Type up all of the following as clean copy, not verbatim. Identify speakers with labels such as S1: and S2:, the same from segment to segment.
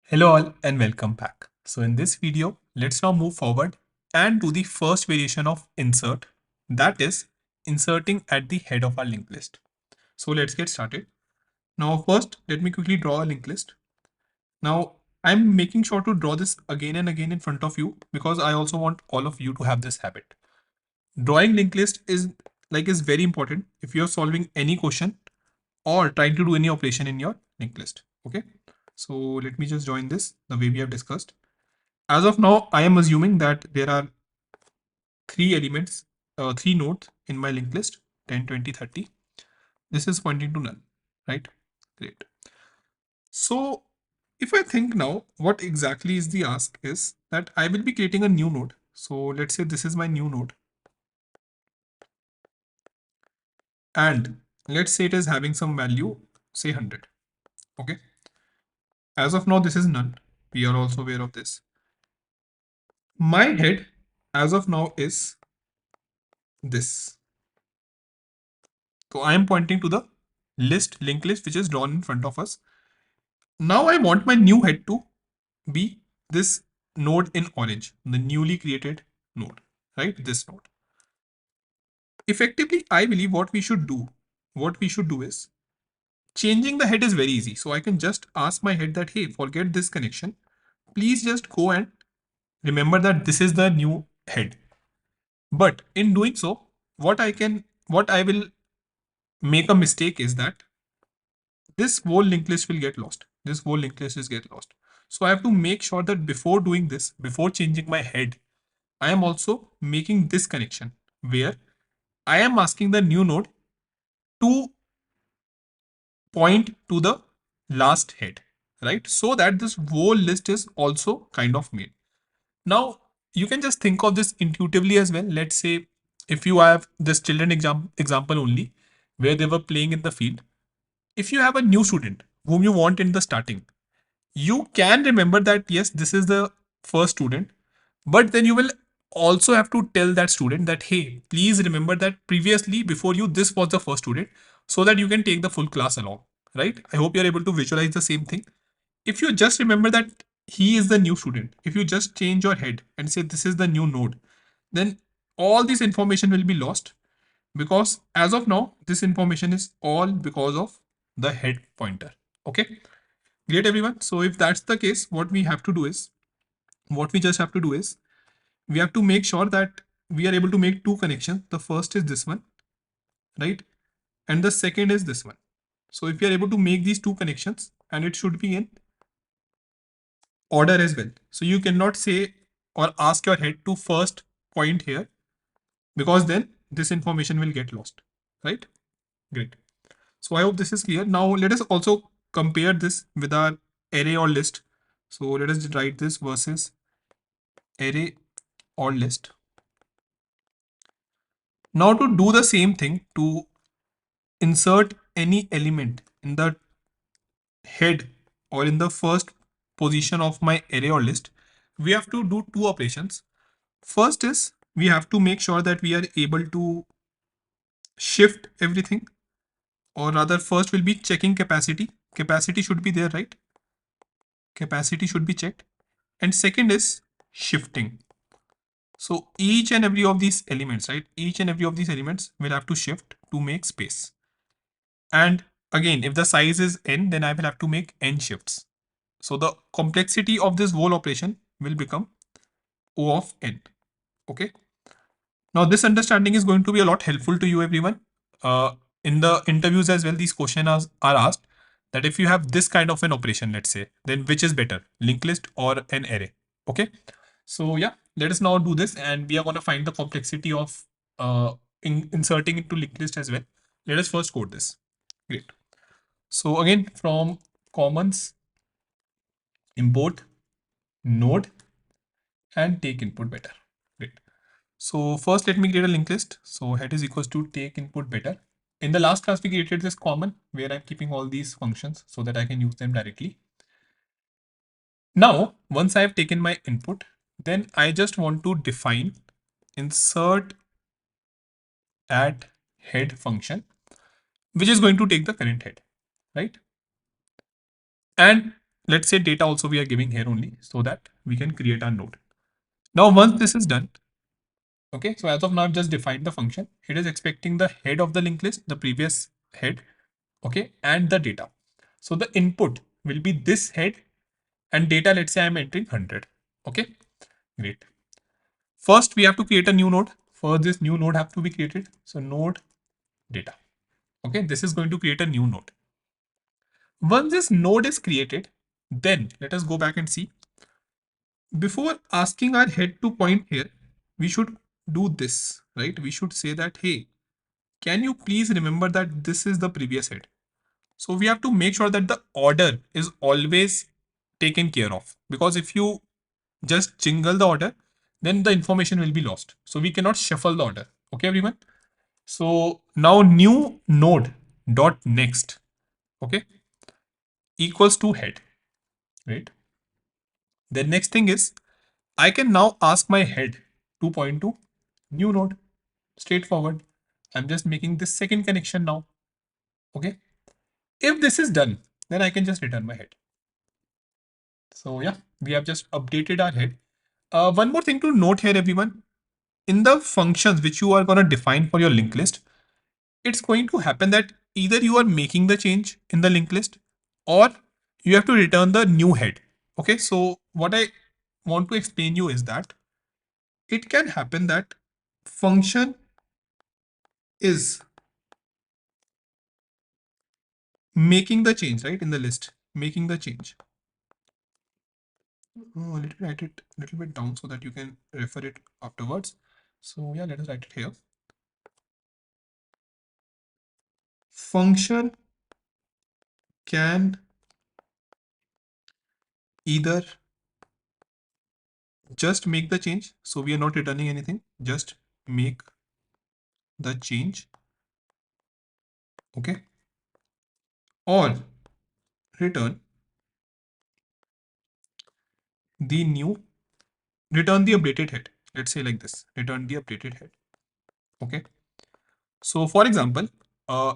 S1: Hello all and welcome back. So in this video, let's now move forward and do the first variation of insert, that is inserting at the head of our linked list. So let's get started. Now first, let me quickly draw a linked list. Now I'm making sure to draw this again and again in front of you because I also want all of you to have this habit. Drawing linked list is very important if you're solving any question or trying to do any operation in your linked list. Okay. So let me just join this the way we have discussed. As of now, I am assuming that there are three elements, three nodes in my linked list 10, 20, 30. This is pointing to none, right? Great. So if I think now, what exactly is the ask is that I will be creating a new node. So let's say this is my new node. And let's say it is having some value, say 100. Okay. As of now, this is none. We are also aware of this. My head as of now is this. So I am pointing to the linked list, which is drawn in front of us. Now I want my new head to be this node in orange, the newly created node, right? This node. Effectively, I believe what we should do is changing the head is very easy. So I can just ask my head that, hey, forget this connection. Please just go and remember that this is the new head. But in doing so, what I will make a mistake is that this whole linked list will get lost. This whole linked list is get lost. So I have to make sure that before doing this, before changing my head, I am also making this connection where I am asking the new node to point to the last head, right? So that this whole list is also kind of made. Now, you can just think of this intuitively as well. Let's say if you have this children example only, where they were playing in the field. If you have a new student whom you want in the starting, you can remember that yes, this is the first student, but then you will also have to tell that student that hey, please remember that previously before you this was the first student, so that you can take the full class along, right? I hope you're able to visualize the same thing. If you just remember that he is the new student, if you just change your head and say this is the new node, then all this information will be lost, because as of now this information is all because of the head pointer. Okay. Great, everyone. So if that's the case, what we just have to do is we have to make sure that we are able to make two connections. The first is this one, right? And the second is this one. So if you are able to make these two connections, and it should be in order as well. So you cannot say or ask your head to first point here, because then this information will get lost, right? Great. So I hope this is clear. Now let us also compare this with our array or list. So let us write this versus array or list. Now to do the same thing, to insert any element in the head or in the first position of my array or list, we have to do two operations. First is we have to make sure that we are able to shift everything, or rather first will be checking capacity. Capacity should be there, right? Capacity should be checked. And second is shifting. So each and every of these elements, right? Each and every of these elements will have to shift to make space. And again, if the size is n, then I will have to make n shifts. So the complexity of this whole operation will become O of n. Okay. Now this understanding is going to be a lot helpful to you, everyone. In the interviews as well, these questions are asked that if you have this kind of an operation, let's say, then which is better, linked list or an array? Okay. So yeah, let us now do this, and we are going to find the complexity of inserting into linked list as well. Let us first code this. Great. So again, from commons, import node and take input better. Great. So first let me create a linked list. So head is equals to take input better. In the last class, we created this common where I'm keeping all these functions so that I can use them directly. Now, once I have taken my input, then I just want to define insert at head function, which is going to take the current head, right? And let's say data also we are giving here only so that we can create our node. Now, once this is done, okay, so as of now, I've just defined the function. It is expecting the head of the linked list, the previous head, okay, and the data. So the input will be this head and data, let's say I'm entering 100. Okay, great. First, we have to create a new node. For this new node have to be created. So node data. Okay, this is going to create a new node. Once this node is created, then let us go back and see. Before asking our head to point here, we should do this, right? We should say that, hey, can you please remember that this is the previous head? So we have to make sure that the order is always taken care of, because if you just jingle the order, then the information will be lost. So we cannot shuffle the order. Okay, everyone. So now new node dot next, okay, equals to head, right? The next thing is I can now ask my head to point to new node. Straightforward. I'm just making this second connection now. Okay. If this is done, then I can just return my head. So yeah, we have just updated our head. One more thing to note here, everyone. In the functions which you are going to define for your linked list, it's going to happen that either you are making the change in the linked list or you have to return the new head. Okay, so what I want to explain you is that it can happen that function is making the change, right, in the list, making the change. Let me write it a little bit down so that you can refer it afterwards. So yeah, let us write it here. Function can either just make the change, so we are not returning anything, just make the change, okay, or return the new, return the updated head. Let's say like this, return the updated head. Okay, so for example,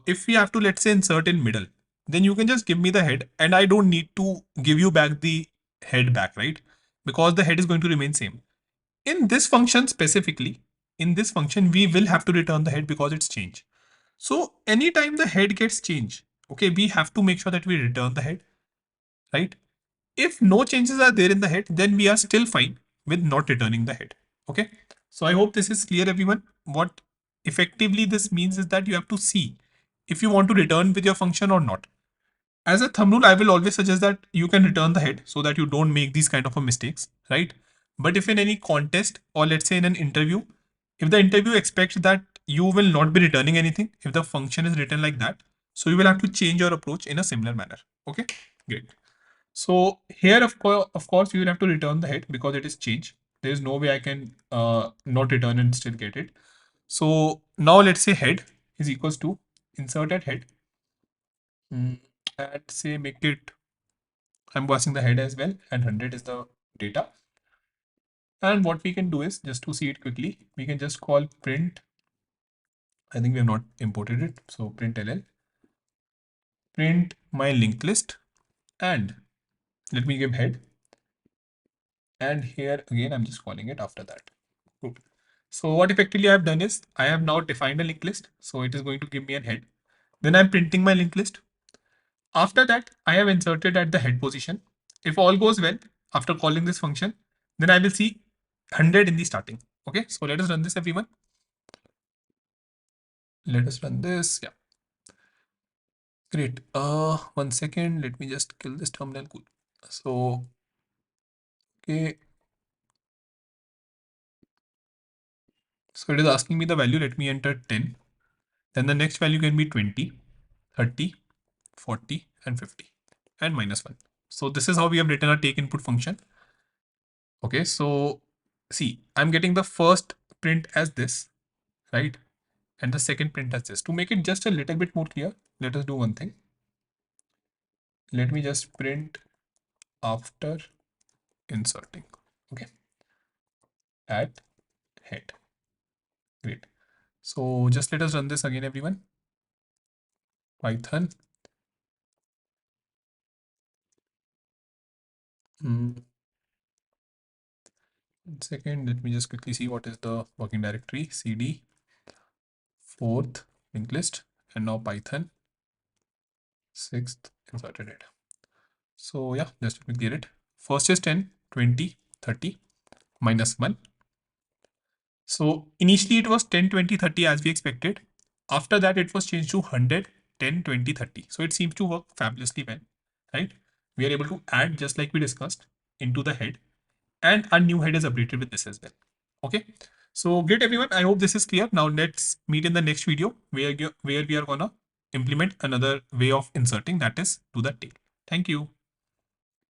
S1: if we have to, let's say, insert in middle, then you can just give me the head and I don't need to give you back the head back, right? Because the head is going to remain same. In this function specifically, in this function, we will have to return the head because it's changed. So anytime the head gets changed, okay, we have to make sure that we return the head, right? If no changes are there in the head, then we are still fine with not returning the head. Okay. So I hope this is clear, everyone. What effectively this means is that you have to see if you want to return with your function or not. As a thumb rule, I will always suggest that you can return the head so that you don't make these kind of a mistakes, right? But if in any contest or let's say in an interview, if the interview expects that you will not be returning anything, if the function is written like that, so you will have to change your approach in a similar manner. Okay, great. So here, of course, you will have to return the head because it is changed. There is no way I can not return and still get it. So now let's say head is equals to inserted head. And say make it, I'm passing the head as well, and 100 is the data. And what we can do is, just to see it quickly, we can just call print. I think we have not imported it. So print ll, print my linked list, and let me give head. And here again, I'm just calling it after that. Good. So what effectively I've done is I have now defined a linked list. So it is going to give me a head. Then I'm printing my linked list. After that, I have inserted at the head position. If all goes well, after calling this function, then I will see 100 in the starting. Okay, so let us run this, everyone. Let us run this. Yeah, great. 1 second. Let me just kill this terminal. Cool. So, okay. So it is asking me the value. Let me enter 10. Then the next value can be 20, 30, 40, and 50, and -1. So this is how we have written our take input function. Okay, so see, I'm getting the first print as this, right? And the second print as this. To make it just a little bit more clear, let us do one thing. Let me just print after inserting. Okay, at head. Great. So just let us run this again, everyone. Python One second, let me just quickly see what is the working directory. CD, fourth linked list, and now Python, sixth inserted it. So yeah, just let me clear it. First is 10, 20, 30, minus 1. So initially it was 10, 20, 30 as we expected. After that, it was changed to 100, 10, 20, 30. So it seems to work fabulously well, right? We are able to add, just like we discussed, into the head, and our new head is updated with this as well. Okay. So great, everyone. I hope this is clear. Now let's meet in the next video where we are gonna implement another way of inserting, that is to the tail. Thank you.